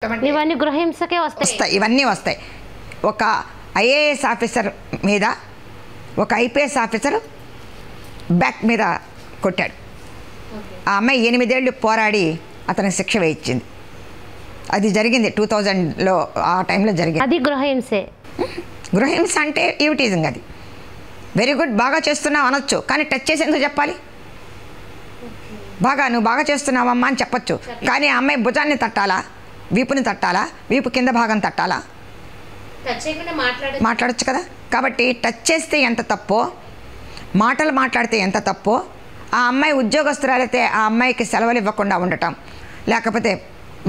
చెప్తామంటే ఇవన్నీ గృహహింసకే వస్తాయి. ఇవన్నీ వస్తాయి. ఒక ఐఏఎస్ ఆఫీసర్ మీద ఒక ఐపీఎస్ ఆఫీసర్ బ్యాక్ మీద కొట్టాడు. ఆ అమ్మాయి 8 ఏళ్ళు పోరాడి అతనికి శిక్ష వేయించింది. అది జరిగింది 2000లో, ఆ టైంలో జరిగింది. అది గృహహింసే. గృహహింస అంటే ఈవిటీజింగ్. అది వెరీ గుడ్, బాగా చేస్తున్నావు అనొచ్చు, కానీ టచ్ చేసి ఎందుకు చెప్పాలి? నువ్వు బాగా చేస్తున్నావమ్మా అని చెప్పొచ్చు, కానీ ఆ అమ్మాయి భుజాన్ని తట్టాలా, వీపుని తట్టాలా, వీపు కింద భాగం తట్టాలా? మాట్లాడచ్చు కదా. కాబట్టి టచ్ చేస్తే ఎంత తప్పో, మాటలు మాట్లాడితే ఎంత తప్పో, ఆ అమ్మాయి ఉద్యోగస్తురాలైతే ఆ అమ్మాయికి సెలవులు ఇవ్వకుండా ఉండటం, లేకపోతే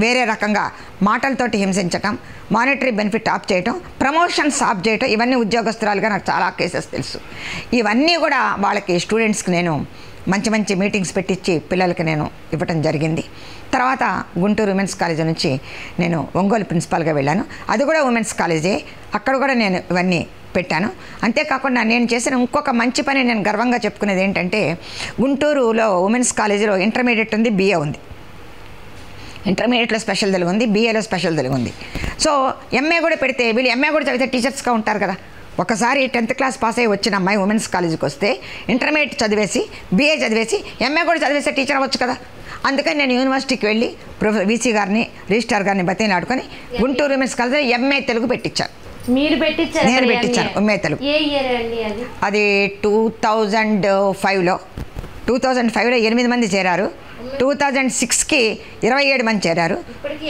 వేరే రకంగా మాటలతోటి హింసించటం, మానిటరీ బెనిఫిట్ ఆఫ్ చేయటం, ప్రమోషన్స్ ఆఫ్ చేయటం, ఇవన్నీ ఉద్యోగస్తురాలుగా నాకు చాలా కేసెస్ తెలుసు. ఇవన్నీ కూడా వాళ్ళకి స్టూడెంట్స్కి నేను మంచి మంచి మీటింగ్స్ పెట్టించి పిల్లలకి నేను ఇవ్వటం జరిగింది. తర్వాత గుంటూరు ఉమెన్స్ కాలేజీ నుంచి నేను ఒంగోలు ప్రిన్సిపాల్గా వెళ్ళాను. అది కూడా ఉమెన్స్ కాలేజే, అక్కడ కూడా నేను ఇవన్నీ పెట్టాను. అంతేకాకుండా నేను చేసిన ఇంకొక మంచి పని నేను గర్వంగా చెప్పుకునేది ఏంటంటే, గుంటూరులో ఉమెన్స్ కాలేజీలో ఇంటర్మీడియట్ ఉంది, బిఏ ఉంది. ఇంటర్మీడియట్లో స్పెషల్ తెలుగు ఉంది, బిఏలో స్పెషల్ తెలుగు ఉంది. సో ఎంఏ కూడా పెడితే వీళ్ళు ఎంఏ కూడా చదివితే టీచర్స్గా ఉంటారు కదా. ఒకసారి 10th క్లాస్ పాస్ అయ్యి వచ్చిన అమ్మాయి ఉమెన్స్ కాలేజీకి వస్తే ఇంటర్మీడియట్ చదివేసి బిఏ చదివేసి ఎంఏ కూడా చదివేసి టీచర్ అవ్వచ్చు కదా. అందుకని నేను యూనివర్సిటీకి వెళ్ళి వీసీ గారిని, రిజిస్ట్రార్ గారిని బతిలాడుకొని గుంటూరు ఉమెన్స్ కాలేజీలో ఎంఏ తెలుగు పెట్టించాను. నేను పెట్టించాను ఎంఏ తెలుగు. అది 2005లో 8 మంది చేరారు. 2006కి 27 మంది చేరారు.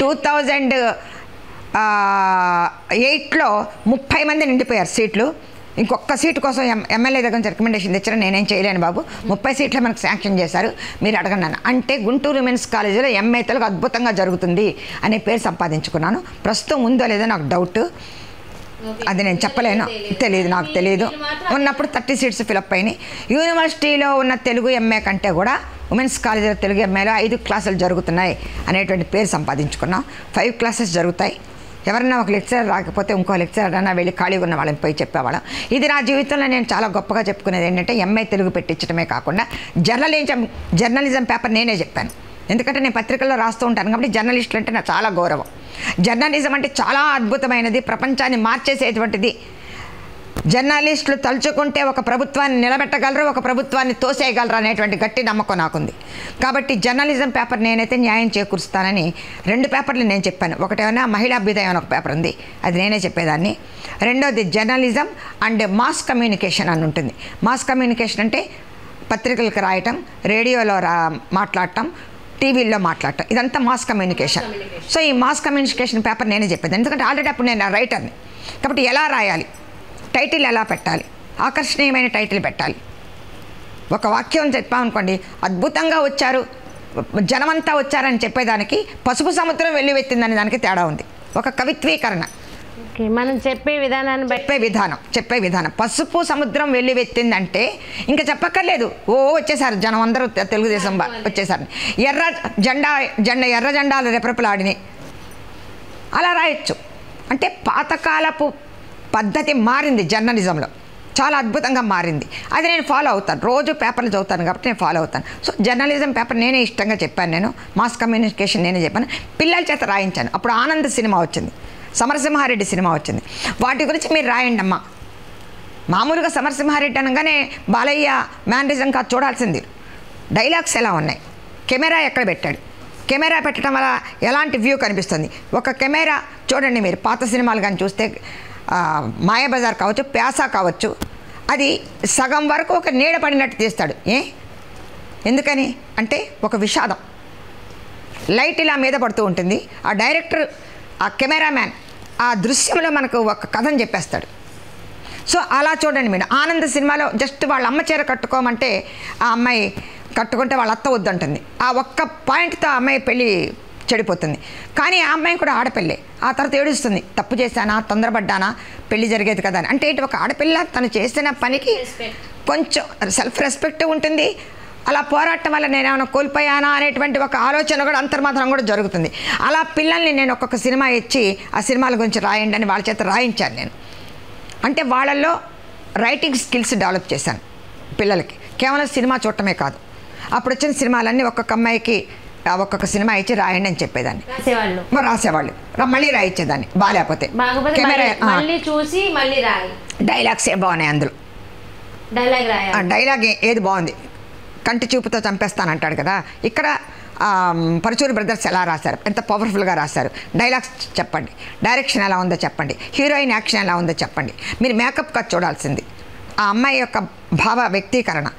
2008లో 30 మంది నిండిపోయారు సీట్లు. ఇంకొక సీటు కోసం ఎమ్మెల్యే దగ్గర నుంచి రికమెండేషన్ తెచ్చారు. నేనేం చేయలేను బాబు, 30 సీట్లు మనకు శాంక్షన్ చేశారు, మీరు అడగండి అన్న. అంటే గుంటూరు ఉమెన్స్ కాలేజీలో ఎంఏ తెలుగు అద్భుతంగా జరుగుతుంది అనే పేరు సంపాదించుకున్నాను. ప్రస్తుతం ఉందో లేదో నాకు డౌట్, అది నేను చెప్పలేను, తెలియదు, నాకు తెలియదు. ఉన్నప్పుడు 30 సీట్స్ ఫిలప్ అయినాయి. యూనివర్సిటీలో ఉన్న తెలుగు ఎంఏ కంటే కూడా ఉమెన్స్ కాలేజీలో తెలుగు ఎంఏలో 5 క్లాసులు జరుగుతున్నాయి అనేటువంటి పేరు సంపాదించుకున్నాం. 5 క్లాసెస్ జరుగుతాయి. ఎవరన్నా ఒక లెక్చరర్ రాకపోతే ఇంకో లెక్చరర్ అన్నా వెళ్ళి ఖాళీగా ఉన్న వాళ్ళని పోయి చెప్పేవాళ్ళం. ఇది నా జీవితంలో నేను చాలా గొప్పగా చెప్పుకునేది ఏంటంటే, ఎంఏ తెలుగు పెట్టించడమే కాకుండా జర్నలిజం పేపర్ నేనే చెప్పాను. ఎందుకంటే నేను పత్రికల్లో రాస్తూ ఉంటాను కాబట్టి జర్నలిస్టులు అంటే నాకు చాలా గౌరవం. జర్నలిజం అంటే చాలా అద్భుతమైనది, ప్రపంచాన్ని మార్చేసేటువంటిది. జర్నలిస్టులు తలుచుకుంటే ఒక ప్రభుత్వాన్ని నిలబెట్టగలరు, ఒక ప్రభుత్వాన్ని తోసేయగలరు అనేటువంటి గట్టి నమ్మకం నాకుంది. కాబట్టి జర్నలిజం పేపర్ నేనైతే న్యాయం చేకూరుస్తానని 2 పేపర్లు నేను చెప్పాను. ఒకటేమైనా మహిళా అభ్యుదయం అని ఒక పేపర్ ఉంది, అది నేనే చెప్పేదాన్ని. రెండోది జర్నలిజం అండ్ మాస్ కమ్యూనికేషన్ అని ఉంటుంది. మాస్ కమ్యూనికేషన్ అంటే పత్రికలకు రాయటం, రేడియోలో మాట్లాడటం, టీవీల్లో మాట్లాడటం, ఇదంతా మాస్ కమ్యూనికేషన్. సో ఈ మాస్ కమ్యూనికేషన్ పేపర్ నేనే చెప్పేది. ఎందుకంటే ఆల్రెడీ అప్పుడు నేను రైటర్ని కాబట్టి ఎలా రాయాలి, టైటిల్ ఎలా పెట్టాలి, ఆకర్షణీయమైన టైటిల్ పెట్టాలి. ఒక వాక్యం చెప్పామనుకోండి, అద్భుతంగా వచ్చారు, జనమంతా వచ్చారని చెప్పేదానికి పసుపు సముద్రం వెల్లువెత్తిందని దానికి తేడా ఉంది. ఒక కవిత్వీకరణ, మనం చెప్పే విధానం. పసుపు సముద్రం వెల్లువెత్తిందంటే ఇంకా చెప్పక్కర్లేదు, వచ్చేసారు జనం అందరూ, తెలుగుదేశం వచ్చేసారు. ఎర్ర జెండాలు రెపరెపలాడినాయి, అలా రాయొచ్చు. అంటే పాతకాలపు పద్ధతి మారింది, జర్నలిజంలో చాలా అద్భుతంగా మారింది. అది నేను ఫాలో అవుతాను, రోజు పేపర్లు చదువుతాను కాబట్టి నేను ఫాలో అవుతాను. సో జర్నలిజం పేపర్ నేనే ఇష్టంగా చెప్పాను. నేను మాస్ కమ్యూనికేషన్ నేనే చెప్పాను, పిల్లల చేత రాయించాను. అప్పుడు ఆనంద్ సినిమా వచ్చింది, సమరసింహారెడ్డి సినిమా వచ్చింది, వాటి గురించి మీరు రాయండి అమ్మా. మామూలుగా సమరసింహారెడ్డి అనగానే బాలయ్య మ్యానరిజం కాదు చూడాల్సింది, డైలాగ్స్ ఎలా ఉన్నాయి, కెమెరా ఎక్కడ పెట్టాడు, కెమెరా పెట్టడం వల్ల ఎలాంటి వ్యూ కనిపిస్తుంది. ఒక కెమెరా చూడండి, మీరు పాత సినిమాలు కానీ చూస్తే మాయాబజార్ కావచ్చు, ప్యాసా కావచ్చు, అది సగం వరకు ఒక నీడ పడినట్టు తీస్తాడు. ఎందుకని అంటే ఒక విషాదం, లైట్ ఇలా మీద పడుతూ ఉంటుంది, ఆ డైరెక్టర్, ఆ కెమెరామ్యాన్ ఆ దృశ్యంలో మనకు ఒక కథను చెప్పేస్తాడు. సో అలా చూడండి మీరు. ఆనంద్ సినిమాలో జస్ట్ వాళ్ళ అమ్మ చీర కట్టుకోమంటే ఆ అమ్మాయి కట్టుకుంటే వాళ్ళ అత్త వద్దంటుంది. ఆ ఒక్క పాయింట్తో ఆ అమ్మాయి పెళ్ళి చెడిపోతుంది. కానీ ఆ అమ్మాయి కూడా ఆడపిల్లే, ఆ తర్వాత ఏడుస్తుంది, తప్పు చేశానా, తొందరపడ్డానా, పెళ్లి జరిగేది కదా అని. అంటే ఇటు ఒక ఆడపిల్ల తను చేసిన పనికి కొంచెం సెల్ఫ్ రెస్పెక్ట్ ఉంటుంది. అలా పోరాటం వల్ల నేనేమైనా కోల్పోయానా అనేటువంటి ఒక ఆలోచన కూడా, అంతర్మాత్రం కూడా జరుగుతుంది. అలా పిల్లల్ని నేను ఒక్కొక్క సినిమా ఇచ్చి ఆ సినిమాల గురించి రాయండి అని వాళ్ళ చేత రాయించాను నేను. అంటే వాళ్ళల్లో రైటింగ్ స్కిల్స్ డెవలప్ చేశాను పిల్లలకి. కేవలం సినిమా చూడటమే కాదు, అప్పుడు వచ్చిన సినిమాలన్నీ ఒక్కొక్క అమ్మాయికి ఒక్కొక్క సినిమా ఇచ్చి రాయండి అని చెప్పేదాన్ని. రాసేవాళ్ళు మళ్ళీ రాయించేదాన్ని బాగాలేకపోతే బాగోపోతే కెమెరా మళ్ళీ చూసి మళ్ళీ రాయి. డైలాగ్స్ ఏ బాగున్నాయి అందులో. డైలాగ్ రాయాలి. డైలాగ్ ఏది బాగుంది, కంటి చూపుతో చంపేస్తానంటాడు కదా, ఇక్కడ పరచూరి బ్రదర్స్ ఎలా రాశారు, ఎంత పవర్ఫుల్గా రాశారు. డైలాగ్స్ చెప్పండి, డైరెక్షన్ ఎలా ఉందో చెప్పండి, హీరోయిన్ యాక్షన్ ఎలా ఉందో చెప్పండి. మీరు మేకప్ కట్ చూడాల్సింది, ఆ అమ్మాయి యొక్క భావ వ్యక్తీకరణ,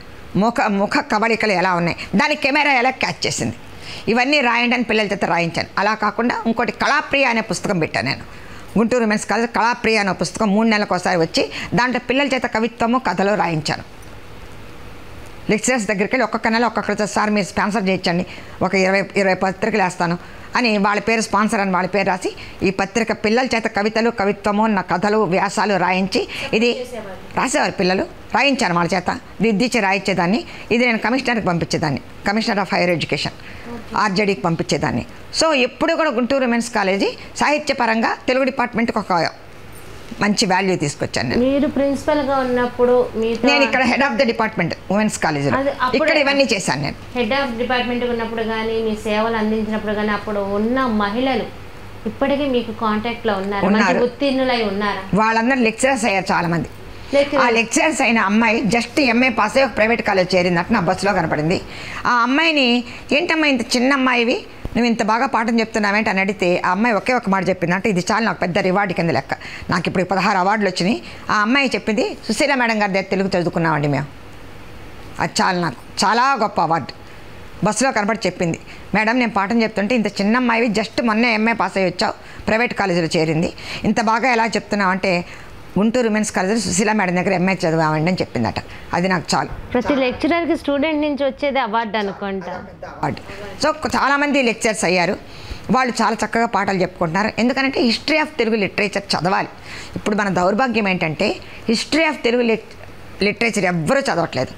ముఖ కవళికలు ఎలా ఉన్నాయి, దాని కెమెరా ఎలా క్యాచ్ చేసింది, ఇవన్నీ రాయండి అని పిల్లల చేత రాయించాను. అలా కాకుండా ఇంకోటి కళాప్రియ అనే పుస్తకం పెట్టాను నేను. గుంటూరు విమెన్స్ కాలేజ్ కళాప్రియ అనే పుస్తకం 3 నెలలకు ఒకసారి వచ్చి దాంట్లో పిల్లల చేత కవిత్వము కథలు రాయించాను. లెక్చరర్స్ దగ్గరికి వెళ్ళి ఒక్కొక్క నెల ఒక్కొక్కరితో సార్ మీరు స్పాన్సర్ చేయించండి, ఒక 20 పత్రికలు వేస్తాను అని వాళ్ళ పేరు స్పాన్సర్ అని వాళ్ళ పేరు రాసి ఈ పత్రిక పిల్లల చేత కవితలు కవిత్వము నా కథలు వ్యాసాలు రాయించి ఇది రాసేవారు పిల్లలు, రాయించాను వాళ్ళ చేత దిద్దిచ్చి రాయించేదాన్ని. ఇది నేను కమిషనర్కి పంపించేదాన్ని, కమిషనర్ ఆఫ్ హైయర్ ఎడ్యుకేషన్ ఆర్జేడీకి పంపించేదాన్ని. సో ఎప్పుడు కూడా గుంటూరు విమెన్స్ కాలేజీ సాహిత్యపరంగా తెలుగు డిపార్ట్మెంట్కి ఒక మంచి వాల్యూ తీసుకొచ్చాను నేను. మీరు ప్రిన్సిపల్గా ఉన్నప్పుడు నేను ఇక్కడ head of the department women's కాలేజీలో ఇక్కడ ఇవన్నీ చేశాను నేను. హెడ్ ఆఫ్ డిపార్ట్మెంట్ ఉన్నప్పుడు కానీ మీ సేవలు అందించినప్పుడు కానీ అప్పుడు ఉన్న మహిళలు ఇప్పటికీ మీకు కాంటాక్ట్లో ఉన్నారు, ఉత్తీర్ణులై ఉన్నారా? వాళ్ళందరూ లెక్చరర్స్ అయ్యారు చాలామంది. ఆ లెక్చరర్స్ అయిన అమ్మాయి జస్ట్ ఎంఏ పాస్ అయ్యి ఒక ప్రైవేట్ కాలేజ్ చేరిందట నా బస్సులో కనపడింది. ఆ అమ్మాయిని ఏంటమ్మా ఇంత చిన్న అమ్మాయివి నువ్వు ఇంత బాగా పాఠం చెప్తున్నావేంటి అని అడిగితే ఆ అమ్మాయి ఒకే ఒక మాట చెప్పిందంటే ఇది చాలా నాకు పెద్ద రివార్డు కింద లెక్క, నాకు ఇప్పుడు 16 అవార్డులు వచ్చినాయి. ఆ అమ్మాయి చెప్పింది సుశీల మేడం గారి దగ్గర తెలుగు చదువుకున్నామండి మేము, అది నాకు చాలా గొప్ప అవార్డు. బస్సులో కనపడి చెప్పింది, మేడం నేను పాఠం చెప్తుంటే ఇంత చిన్న అమ్మాయివి జస్ట్ మొన్నే ఎంఏ పాస్ అయ్యి వచ్చావు, ప్రైవేట్ కాలేజీలో చేరింది, ఇంత బాగా ఎలా చెప్తున్నావు అంటే గుంటూరు విమెన్స్ కాలేజీలో సుశీల మేడం దగ్గర ఎంఏ చదివామండి అని చెప్పిందట. అది నాకు చాలు. ప్రతి లెక్చరర్కి స్టూడెంట్ నుంచి వచ్చేది అవార్డు అనుకుంటా. అవార్డు. సో చాలామంది లెక్చర్స్ అయ్యారు, వాళ్ళు చాలా చక్కగా పాఠాలు చెప్పుకుంటున్నారు. ఎందుకంటే హిస్టరీ ఆఫ్ తెలుగు లిటరేచర్ చదవాలి. ఇప్పుడు మన దౌర్భాగ్యం ఏంటంటే హిస్టరీ ఆఫ్ తెలుగు లిటరేచర్ ఎవ్వరూ చదవట్లేదు.